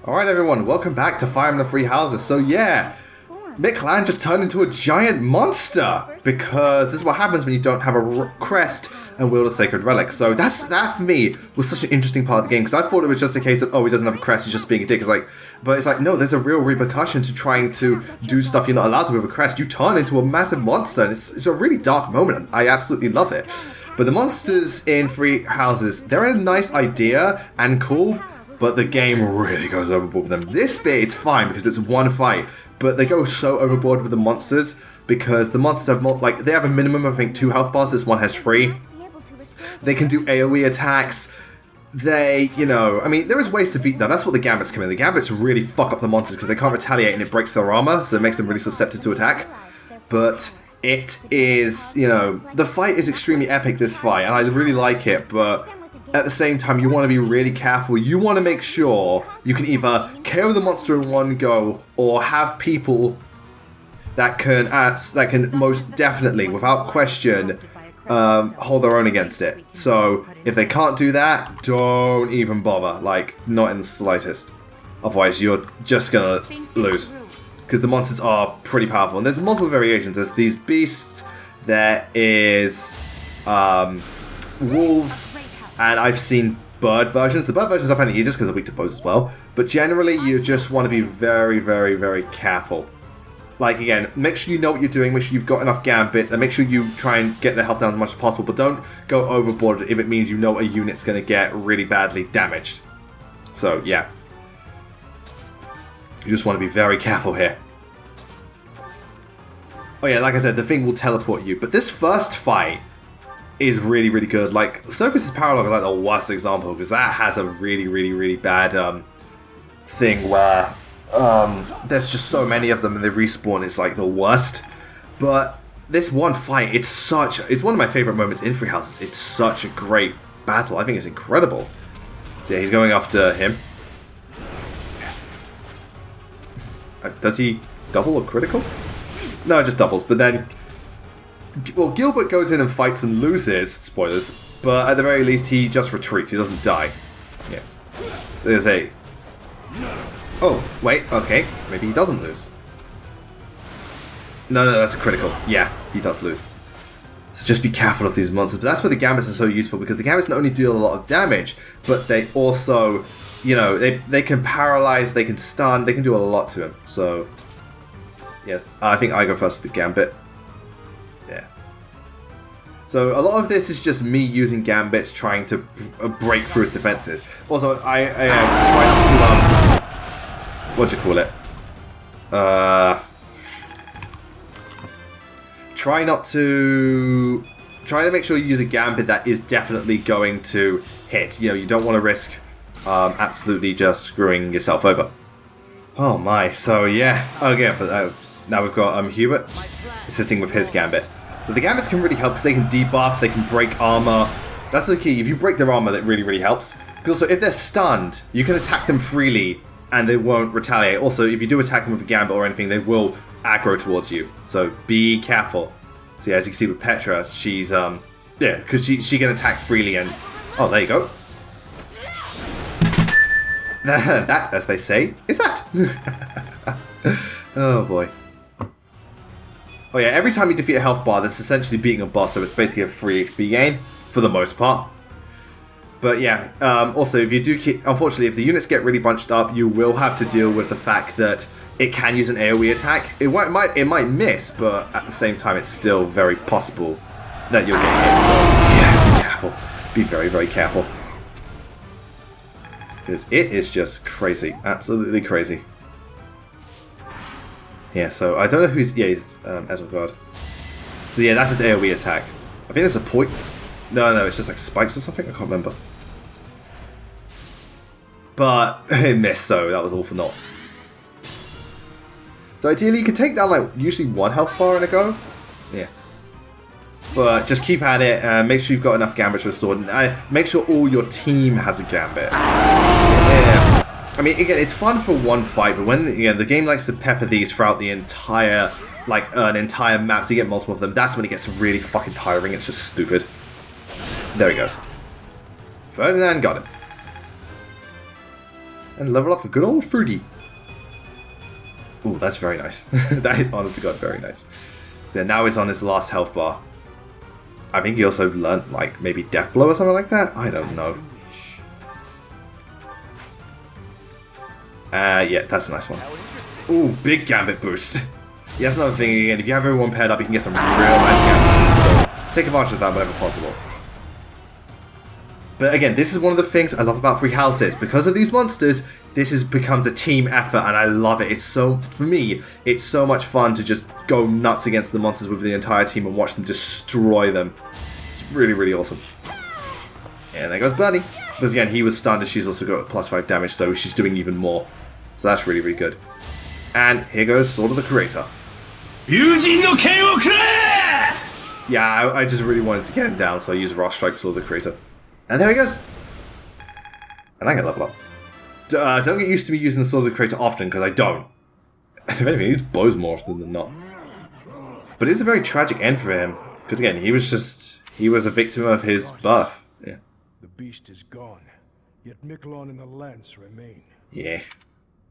Alright everyone, welcome back to Fire Emblem Three Houses. So yeah, Miklan just turned into a giant monster because this is what happens when you don't have a crest and wield a sacred relic. So that for me was such an interesting part of the game because I thought it was just a case of, oh, he doesn't have a crest, he's just being a dick. But it's like, no, there's a real repercussion to trying to do stuff you're not allowed to with a crest. You turn into a massive monster and it's a really dark moment and I absolutely love it. But the monsters in Three Houses, they're a nice idea and cool, but the game really goes overboard with them. This bit, it's fine because it's one fight, but they go so overboard with the monsters because the monsters have they have a minimum of, I think, 2 health bars. This one has 3. They can do AoE attacks. There is ways to beat them. That's what the Gambits come in. The Gambits really fuck up the monsters because they can't retaliate and it breaks their armor, so it makes them really susceptible to attack. But it is, the fight is extremely epic, this fight, and I really like it, but at the same time, you want to be really careful. You want to make sure you can either KO the monster in one go or have people that can most definitely, without question, hold their own against it. So if they can't do that, don't even bother. Not in the slightest. Otherwise, you're just gonna lose. Because the monsters are pretty powerful. And there's multiple variations. There's these beasts. There is wolves. And I've seen bird versions. The bird versions I find easier just because they're weak to bows as well. But generally, you just want to be very, very, very careful. Again, make sure you know what you're doing, make sure you've got enough gambits, and make sure you try and get their health down as much as possible, but don't go overboard if it means you know a unit's going to get really badly damaged. So, yeah. You just want to be very careful here. Oh yeah, like I said, the thing will teleport you. But this first fight is really, really good. Surface's Paralog is the worst example, because that has a really, really, really bad thing where there's just so many of them and they respawn. It's the worst. But this one fight, it's one of my favorite moments in Three Houses. It's such a great battle. I think it's incredible. So yeah, he's going after him. Does he double or critical? No, it just doubles. But then, well, Gilbert goes in and fights and loses. Spoilers. But at the very least, he just retreats. He doesn't die. Yeah. So there's a... Oh, wait, okay. Maybe he doesn't lose. No, that's a critical. Yeah, he does lose. So just be careful of these monsters. But that's where the Gambits are so useful, because the Gambits not only deal a lot of damage, but they also, they can paralyze, they can stun, they can do a lot to him. So, yeah, I think I go first with the Gambit. Yeah. So a lot of this is just me using Gambits trying to break through his defenses. Also, I try not to, try to make sure you use a Gambit that is definitely going to hit. You don't want to risk absolutely just screwing yourself over. Oh my, so yeah. Okay, but now we've got Hubert just assisting with his Gambit. So the Gambits can really help because they can debuff, they can break armor. That's the key. If you break their armor, that really, really helps. Because also, if they're stunned, you can attack them freely and they won't retaliate. Also, if you do attack them with a Gambit or anything, they will aggro towards you. So be careful. So yeah, as you can see with Petra, she's, because she can attack freely and... Oh, there you go. That, as they say, is that. Oh boy. Oh yeah, every time you defeat a health bar, that's essentially beating a boss, so it's basically a free XP gain, for the most part. But yeah, also, if you do keep... Unfortunately, if the units get really bunched up, you will have to deal with the fact that it can use an AoE attack. It might miss, but at the same time, it's still very possible that you'll get hit. So yeah, be careful. Be very, very careful. Because it is just crazy. Absolutely crazy. Yeah, so I don't know who's... Yeah, he's Edelgard. So yeah, that's his AoE attack. I think there's a point... No, it's just spikes or something? I can't remember. But it missed, so that was all for naught. So ideally, you can take down, usually 1 health bar in a go. Yeah. But just keep at it, and make sure you've got enough Gambits restored. And make sure all your team has a Gambit. Yeah. I mean, again, it's fun for one fight, but when the game likes to pepper these throughout the entire, an entire map, so you get multiple of them, that's when it gets really fucking tiring. It's just stupid. There he goes. Ferdinand got him. And level up for good old Fruity. Ooh, that's very nice. That is, honest to God, very nice. So now he's on his last health bar. I think he also learnt, like, maybe Death Blow or something like that? I don't know. Yeah, that's a nice one. Ooh, big Gambit boost. Yeah, that's another thing, again, if you have everyone paired up, you can get some real nice Gambit boosts. So, take advantage of that whenever possible. But again, this is one of the things I love about Free Houses. Because of these monsters, this becomes a team effort, and I love it. It's so, for me, it's so much fun to just go nuts against the monsters with the entire team and watch them destroy them. It's really, really awesome. And there goes Bunny. Because again, he was stunned, and she's also got +5 damage, so she's doing even more. So that's really, really good. And here goes Sword of the Creator. Yeah, I just really wanted to get him down, so I used Wrath Strike Sword of the Creator. And there he goes. And I get level up. Don't get used to me using the Sword of the Creator often, because I don't. If anything, he uses bows more often than not. But it's a very tragic end for him. Because again, he was a victim of his birth. Yeah. The beast is gone, yet Miklan and the lance remain. Yeah.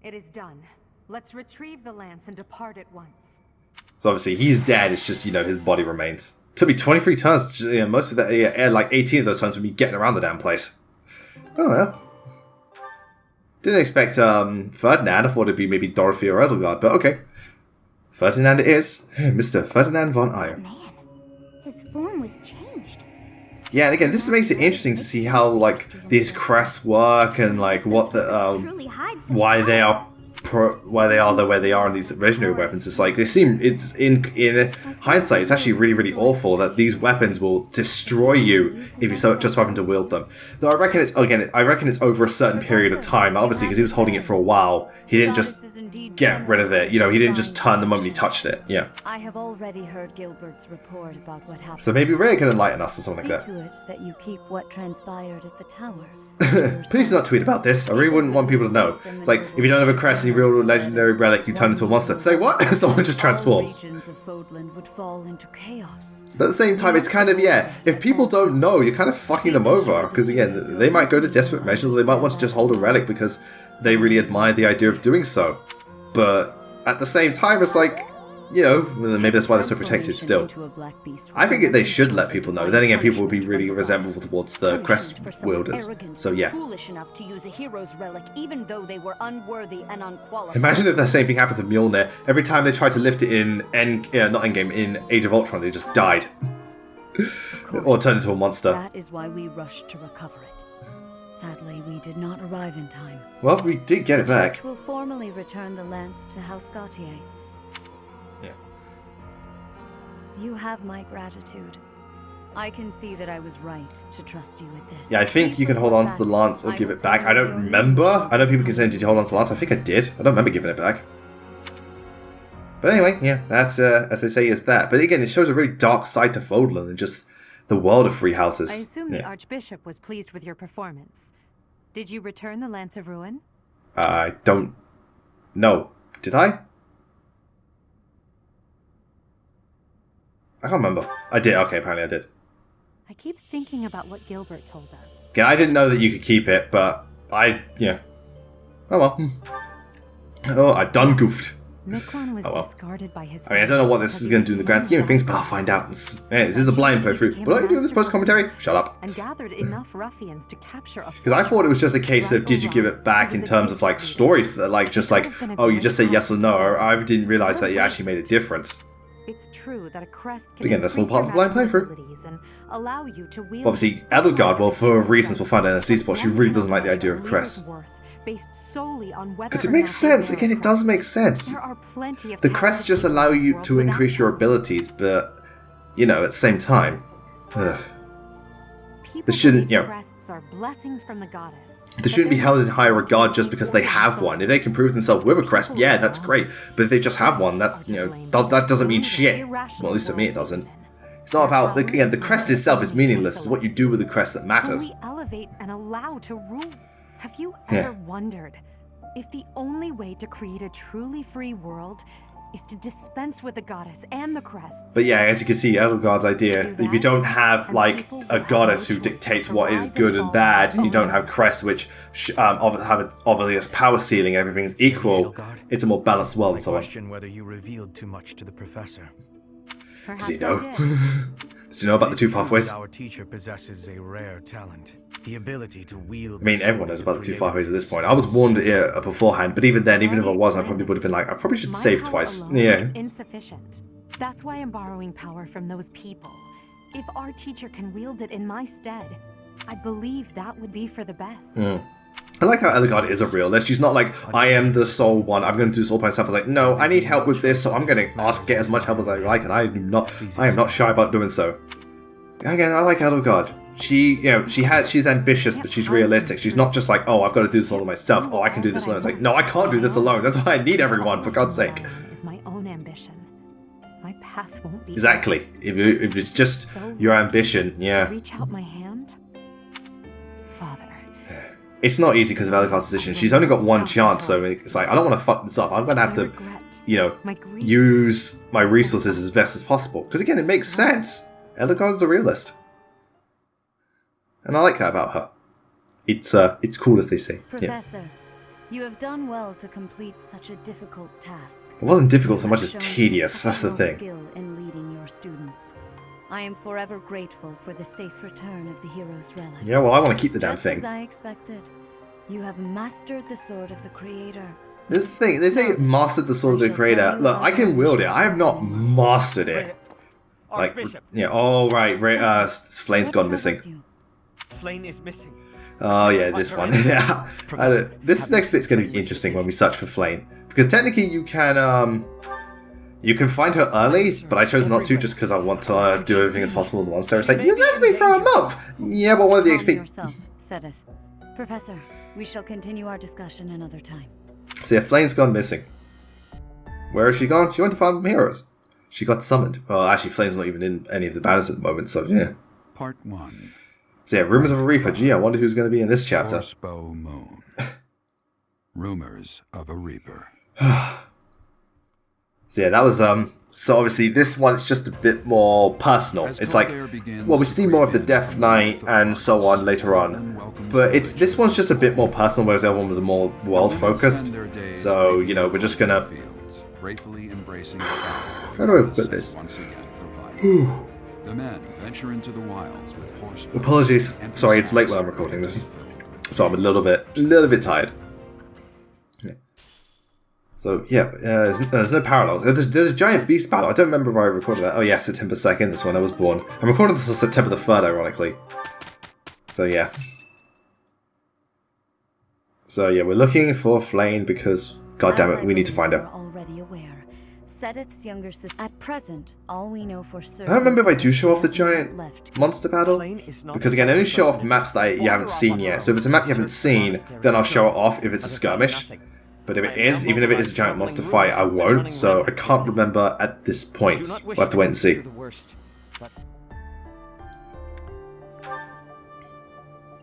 It is done. Let's retrieve the lance and depart at once. So obviously, he's dead, it's just, you know, his body remains. Took me 23 turns, you know, most of that, yeah, like 18 of those turns with me getting around the damn place. Oh well. Didn't expect Ferdinand. I thought it'd be maybe Dorothy or Edelgard, but okay. Ferdinand it is. Mr. Ferdinand von Eyre. Man, his form was changed. Yeah, and again, this makes it interesting to see how, like, these crests work and, like, what the, why they are the way they are in these legendary weapons. It's like, they seem, it's in hindsight, it's actually really, really awful that these weapons will destroy you if you just happen to wield them. So I reckon it's, again, I reckon it's over a certain period of time, obviously, because he was holding it for a while. He didn't just get rid of it, you know, he didn't just turn the moment he touched it, yeah. I have already heard Gilbert's report about what happened. So maybe Ray can enlighten us or something like that. See to it that you keep what transpired at the tower. Please do not tweet about this. I really wouldn't want people to know. It's like, if you don't have a crest and you wield a legendary relic, you turn into a monster. Say what? Someone just transforms. Would fall into chaos. But at the same time, it's kind of, yeah, if people don't know, you're kind of fucking them over. Because again, they might go to desperate measures, or they might want to just hold a relic because they really admire the idea of doing so. But at the same time, it's like, you know, maybe that's why they're so protected still. I think they should let people know. Then again, people will be really resentful towards the crest wielders. So yeah. Foolish enough to use a hero's relic, even though they were unworthy and unqualified. Imagine if the same thing happened to Mjolnir. Every time they tried to lift it in not Endgame, in Age of Ultron, they just died. Or turned into a monster. That is why we rushed to recover it. Sadly, we did not arrive in time. Well, we did get it back. Church will formally return the lance to House Gautier. Yeah. You have my gratitude. I can see that I was right to trust you with this. Yeah, I think you can hold on to the lance or give it back. I don't remember. I know people can say, did you hold on to the lance? I think I did. I don't remember giving it back. But anyway, yeah, that's, as they say, is that. But again, it shows a really dark side to Fodlan and just the world of Free Houses. I assume the Archbishop was pleased with your performance. Did you return the Lance of Ruin? I don't know. Did I? I can't remember. I did. Okay, apparently I did. I keep thinking about what Gilbert told us. Yeah, I didn't know that you could keep it, but yeah. Oh well. Oh, I done goofed. Miklan was discarded by his. I mean, I don't know what this is going to do in the grand scheme of things, but I'll find out. This is a blind playthrough. Will I do this post-commentary? Shut up. And gathered enough ruffians to capture a. Because I thought it was just a case of did you give it back in terms of like story, like just like oh you just say yes or no. I didn't realize that you actually made a difference. It's true that a crest can again, that's all part of the blind playthrough. And allow you to wield obviously, Edelgard, well, for reasons we'll find out in the spot, she really doesn't like the idea of crest. Because it makes sense. Again, it does make sense. The crests just allow you to increase your abilities, but, you know, at the same time, this shouldn't, you know, crests are blessings from the goddess. They shouldn't be held in higher regard just because they have one. If they can prove themselves with a crest, yeah, that's great. But if they just have one, that, you know, that doesn't mean shit. Well, at least to me it doesn't. It's not about, again, the crest itself is meaningless. It's what you do with the crest that matters. We elevate and allow to rule. Have you ever wondered if the only way to create a truly free world is to dispense with the goddess and the crests. But yeah, as you can see, Edelgard's idea, if you don't have, like, a goddess who dictates what is good and bad, and you don't have crests which have an obvious power ceiling, everything's equal, it's a more balanced world and so on. Question whether you revealed too much to the professor. Perhaps Did you know? I did. Did you know about the two pathways? Our teacher possesses a rare talent, the ability to wield. I mean, everyone knows about the two pathways at this point. I was warned here beforehand, but even then, even if I was, I probably would have been like, I probably should My save power twice. alone Yeah. is insufficient. That's why I'm borrowing power from those people. If our teacher can wield it in my stead, I believe that would be for the best. I like how Edelgard is a realist. She's not like, I am the sole one, I'm going to do this all by myself. It's like, no, I need help with this, so I'm going to get as much help as I like, and I am not shy about doing so. Again, I like Edelgard. She's ambitious, but she's realistic. She's not just like, oh, I've got to do this all myself. Oh, I can do this alone. It's like, no, I can't do this alone. That's why I need everyone, for God's sake. Is my own ambition. My path won't be Exactly. If it's just your ambition, yeah. Reach out my hand, Father. It's not easy because of Edelgard's position. She's only got one chance, so it's like, I don't want to fuck this up. I'm going to have to, use my resources as best as possible. Because again, it makes sense. Edelgard's a realist. And I like that about her. It's cool, as they say. Professor, you have done well to complete such a difficult task. It wasn't difficult so much as Shown tedious, that's the exceptional thing. skill in leading your students. I am forever grateful for the safe return of the hero's relic. Yeah, well, I want to keep the damn Just thing. as I expected, you have mastered the sword of the Creator. This is the thing, they say mastered the sword of the creator. Look, I can wield it. I have not mastered it. Like, yeah, oh right, Flame's gone missing. Flame is missing. Oh yeah, this one. Yeah, this next bit's going to be interesting when we search for Flame, because technically you can find her early, but I chose not to just because I want to do everything as possible in the monster. It's like, you left me for a month. Yeah, but one of the Calm XP. yourself, Sedith. Professor, we shall continue our discussion another time. So yeah, Flame's gone missing. Where has she gone? She went to find heroes. She got summoned. Well, actually, Flame's not even in any of the banners at the moment, so yeah. Part 1. So yeah, Rumors of a Reaper. Gee, I wonder who's going to be in this chapter. Horsebow Moon. Rumors of a Reaper. So yeah, that was, so obviously this one's just a bit more personal. It's like, well, we see more of the Death Knight and so on later on. But this one's just a bit more personal, whereas the other one was more world-focused. So, we're just gonna... Gratefully embracing How do I put this? once again provided. The men venture into the wilds with horsebow. Apologies. Sorry, it's late when I'm recording this. So I'm a little bit tired. Yeah. So yeah, there's no parallels. There's a giant beast battle. I don't remember if I recorded that. Oh yeah, September 2nd, that's when I was born. I'm recording this on September the 3rd, ironically. So yeah. So yeah, we're looking for Flame because, god damn it, we need to find her. Already aware. Sedith's younger sister. At present, all we know for certain. I don't remember if I do show off the is he has giant not left. monster battle, because again, I only show off maps that you haven't seen yet. So if it's a map you haven't seen, then I'll show it off if it's a skirmish. But if it is, even if it is a giant monster fight, I won't. So I can't remember at this point. We'll have to wait and see.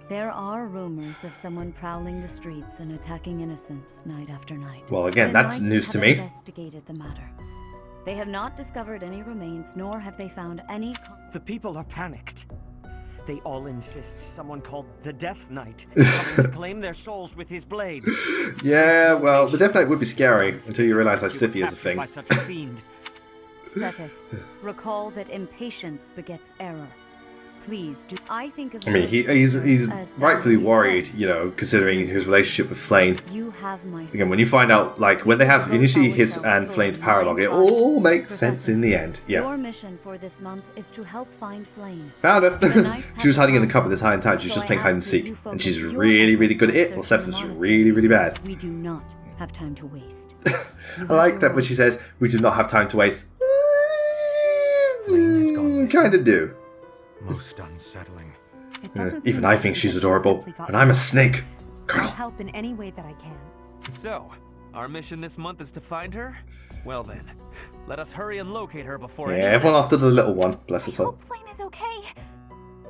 There are rumors of someone prowling the streets and attacking innocents night after night. Well, again, The that's Knights news to have me. Investigated the matter. They have not discovered any remains, nor have they found any. The people are panicked. They all insist someone called the Death Knight is coming to claim their souls with his blade. Yeah, well, the Death Knight would be scary until you realise how Siphi is a thing. By such a fiend. Sedith, recall that impatience begets error. Please do. I think of. I mean, your he's sister as rightfully valued worried, friend. considering his relationship with Flame. You have my. Again, when you find out, like, when you see his and Flame's paralogue, it all makes sense in the end. Yeah. Your mission for this month is to help find Flame. Found her. The Knights She was have hiding in the come, cupboard this entire time. She was so just I playing hide and ask that seek. you And she's focus your really, really good at efforts it, on while searching Seth the was monastery. really, really bad. We do not have time to waste. I like that when she says, we do not have time to waste. Flame has gone missing. Kinda do. Most unsettling. It doesn't Even seem I likely think she's that adorable. simply got And I'm a lost. snake. I'll Girl. help in any way that I can. So, our mission this month is to find her? Well then, let us hurry and locate her before Yeah, anyone everyone else. after the little one. Bless her I soul. hope Flame is okay.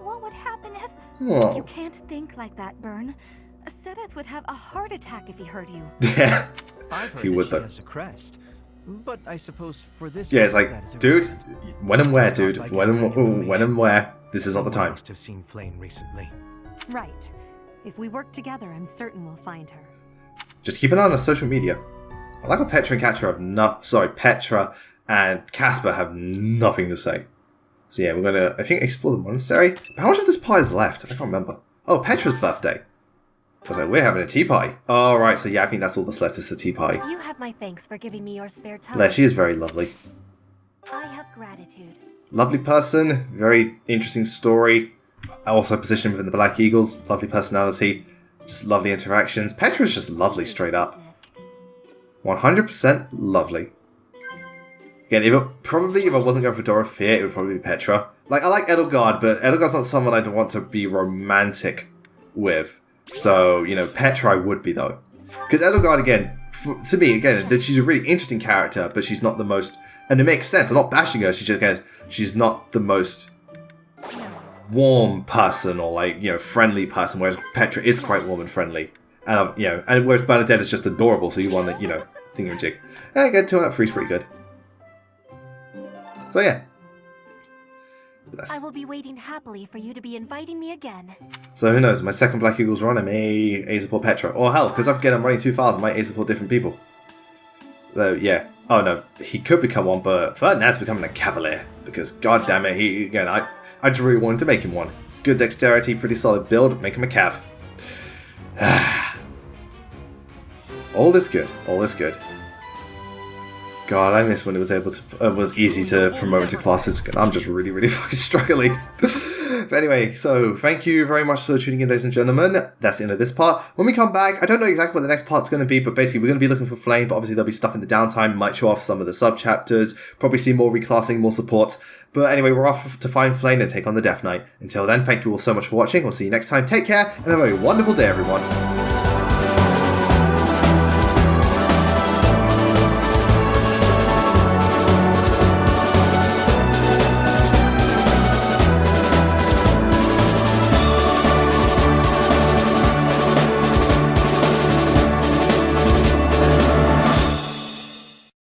What would happen if... Oh. You can't think like that, Byrne. Sedith would have a heart attack if he heard you. Yeah. I've heard He that would, she though. has a crest. But I suppose for this Yeah, it's one, like, that is dude, irrelevant. when and where, Start dude? by When gathering and, when information. and where? This is not the Someone time. must have seen Flame recently. Right. If we work together, I'm certain we'll find her. Just keep an eye on her social media. I like how Petra and Casper have Petra and Casper have nothing to say. So yeah, we're gonna, I think, explore the monastery. But how much of this pie is left? I can't remember. Oh, Petra's birthday. I was like, we're having a tea pie. Oh, right, so yeah, I think that's all that's left is the tea pie. You have my thanks for giving me your spare time. There, she is very lovely. I have gratitude. Lovely person, very interesting story. Also positioned within the Black Eagles, lovely personality, just lovely interactions. Petra's just lovely straight up. 100% lovely. Again, if I wasn't going for Dorothea, it would probably be Petra. Like, I like Edelgard, but Edelgard's not someone I'd want to be romantic with. So, you know, Petra I would be, though. Because Edelgard, again, to me, again, she's a really interesting character, but she's not the most... And it makes sense, I'm not bashing her, she's not the most warm person or, like, you know, friendly person, whereas Petra is quite warm and friendly. And, you know, and whereas Bernadette is just adorable, so you want to, you know, thingamajig. Yeah, again, 2 out of 3 is pretty good. So, yeah. I will be waiting happily for you to be inviting me again. So who knows, my second Black Eagles run, I may support Petra. Or hell, because I'm running too fast, I might support different people. So yeah. Oh no, he could become one, but Ferdinand's becoming a Cavalier. Because god damn it, I just really wanted to make him one. Good dexterity, pretty solid build, make him a Cav. All is good, all is good. God, I miss when it was easy to promote into classes. I'm just really, really fucking struggling. But anyway, so thank you very much for tuning in, ladies and gentlemen. That's the end of this part. When we come back, I don't know exactly what the next part's going to be, but basically we're going to be looking for Flame, but obviously there'll be stuff in the downtime, might show off some of the sub-chapters, probably see more reclassing, more support. But anyway, we're off to find Flame and take on the Death Knight. Until then, thank you all so much for watching. We'll see you next time. Take care, and have a wonderful day, everyone.